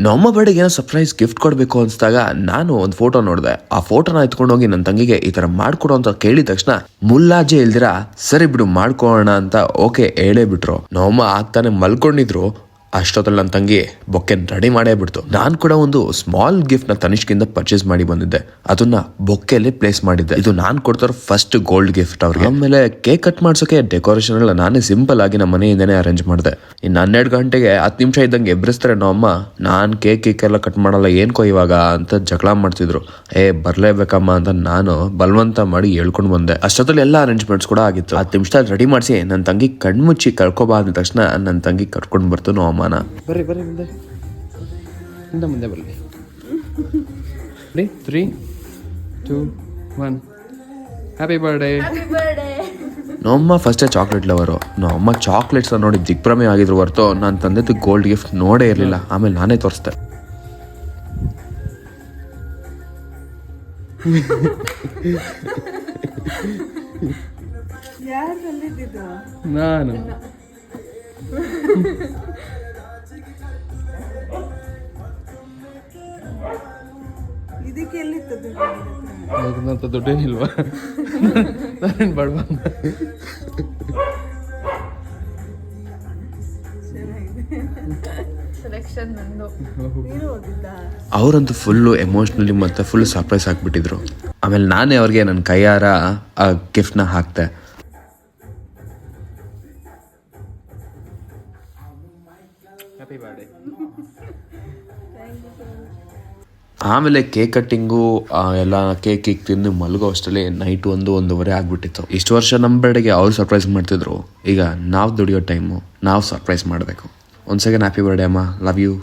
ನಮ್ಮ ಬರ್ಡೆಗೆ ಏನೋ surprise gift ಕೊಡಬೇಕು ಅನ್ಸಿದಾಗ ನಾನು ಒಂದು ಫೋಟೋ ನೋಡಿದೆ. ಆ ಫೋಟೋನ ಎತ್ಕೊಂಡೋಗಿ ನನ್ನ ತಂಗಿಗೆ ಈ ತರ ಮಾಡ್ಕೊಡು ಅಂತ ಕೇಳಿದ ತಕ್ಷಣ ಮುಲ್ಲಾಜೆ ಇಲ್ದಿರಾ ಸರಿ ಬಿಡು ಮಾಡ್ಕೊಳ್ಳೋಣ ಅಂತ ಓಕೆ ಹೇಳೇ ಬಿಟ್ರು. ನಮ್ಮಮ್ಮ ಆಗ್ತಾನೆ ಮಲ್ಕೊಂಡಿದ್ರು. ಅಷ್ಟೊತ್ತಲ್ಲಿ ನನ್ನ ತಂಗಿ ಬೊಕ್ಕೆ ರೆಡಿ ಮಾಡೇ ಬಿಡ್ತು. ನಾನು ಕೂಡ ಒಂದು ಸ್ಮಾಲ್ ಗಿಫ್ಟ್ ನ ತನಿಷ್ಕಿಂದ ಪರ್ಚೇಸ್ ಮಾಡಿ ಬಂದಿದ್ದೆ. ಅದನ್ನ ಬೊಕ್ಕೆಯಲ್ಲಿ ಪ್ಲೇಸ್ ಮಾಡಿದ್ದೆ. ಇದು ನಾನು ಕೊಡ್ತಾರ ಫಸ್ಟ್ ಗೋಲ್ಡ್ ಗಿಫ್ಟ್ ಅವ್ರಿಗೆ. ಆಮೇಲೆ ಕೇಕ್ ಕಟ್ ಮಾಡ್ಸೋಕೆ ಡೆಕೋರೇಷನ್ ಎಲ್ಲ ನಾನೇ ಸಿಂಪಲ್ ಆಗಿ ನಮ್ಮ ಮನೆಯಿಂದನೇ ಅರೇಂಜ್ ಮಾಡಿದೆ. ಇನ್ನು 12 ಗಂಟೆಗೆ 10 ನಿಮಿಷ ಇದ್ದಂಗೆ ಎಬ್ಬಿಸ್ತಾರೆ ನಮ್ಮಮ್ಮ. ನಾನು ಕೇಕ್ ಎಲ್ಲ ಕಟ್ ಮಾಡಲ್ಲ ಏನ್ಕೋ ಇವಾಗ ಅಂತ ಜಗಳ ಮಾಡ್ತಿದ್ರು. ಬರ್ಲೇಬೇಕಮ್ಮ ಅಂತ ನಾನು ಬಲವಂತ ಮಾಡಿ ಹೇಳ್ಕೊಂಡು ಬಂದೆ. ಅಷ್ಟೊತ್ತಲ್ಲಿ ಎಲ್ಲ ಅರೇಂಜ್ಮೆಂಟ್ಸ್ ಕೂಡ ಆಗಿತ್ತು. 10 ನಿಮಿಷದಲ್ಲಿ ರೆಡಿ ಮಾಡಿಸಿ ನನ್ನ ತಂಗಿ ಕಣ್ಮುಚ್ಚಿ ಕಳ್ಕೊಬಾ ಅಂದ ತಕ್ಷಣ ನನ್ನ ತಂಗಿ ಕರ್ಕೊಂಡು ಬರ್ತು ನಮ್ಮ ಬರ್ರಿ ಮುಂದೆ ಬರಲಿ. 3, 2, 1 ಹ್ಯಾಪಿ ಬರ್ಡೇ. ನಮ್ಮಮ್ಮ ಫಸ್ಟೇ ಚಾಕ್ಲೇಟ್ ಲವರು. ನಮ್ಮಮ್ಮ ಚಾಕ್ಲೇಟ್ಸ್ ನೋಡಿ ದಿಗ್ಭ್ರಮೆ ಆಗಿದ್ರು ಹೊರತು ನಾನು ತಂದೆದು ಗೋಲ್ಡ್ ಗಿಫ್ಟ್ ನೋಡೇ ಇರಲಿಲ್ಲ. ಆಮೇಲೆ ನಾನೇ ತೋರಿಸ್ದೆ. ನಾನು ಇದಕ್ಕಂತ ದುಡ್ಡೇನಿಲ್ವಾ? ನಾನೇನು ಬಡವ. ಅವರಂತೂ ಫುಲ್ಲು ಎಮೋಷ್ನಲಿ ಮತ್ತೆ ಫುಲ್ ಸರ್ಪ್ರೈಸ್ ಆಗಿಬಿಟ್ಟಿದ್ರು. ಆಮೇಲೆ ನಾನೇ ಅವ್ರಿಗೆ ನನ್ನ ಕೈಯಾರ ಆ ಗಿಫ್ಟ್ನ ಹಾಕ್ತೆ. ಆಮೇಲೆ ಕೇಕ್ ಕಟ್ಟಿಂಗು ಎಲ್ಲ ಕೇಕ್ ತಿಂದು ಮಲಗೋ ಅಷ್ಟರಲ್ಲಿ ನೈಟ್ 1-1:30 ಆಗ್ಬಿಟ್ಟಿತ್ತು. ಇಷ್ಟು ವರ್ಷ ನಮ್ಮ ಬರ್ಡೆಗೆ ಅವ್ರು ಸರ್ಪ್ರೈಸ್ ಮಾಡ್ತಿದ್ರು. ಈಗ ನಾವು ದುಡಿಯೋ ಟೈಮು ನಾವು ಸರ್ಪ್ರೈಸ್ ಮಾಡಬೇಕು. ಒಂದು ಸೆಕೆಂಡ್ ಹ್ಯಾಪಿ ಬರ್ಡೇ ಅಮ್ಮ, ಲವ್ ಯು.